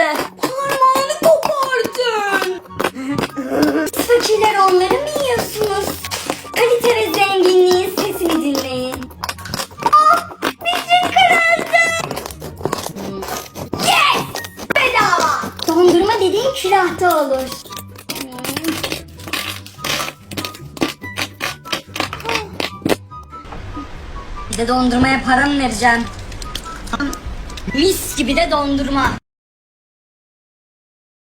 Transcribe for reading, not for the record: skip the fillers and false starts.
be. Parmağını kopardın. Fakirler onları mı yiyorsunuz? Kalite ve zenginliğin sesini dinleyin. Ah, bizim kırıldı. Yes! Bedava. Dondurma dediğin külahta olur. Bir de dondurmaya para mı vereceğim? Mis gibi de dondurma.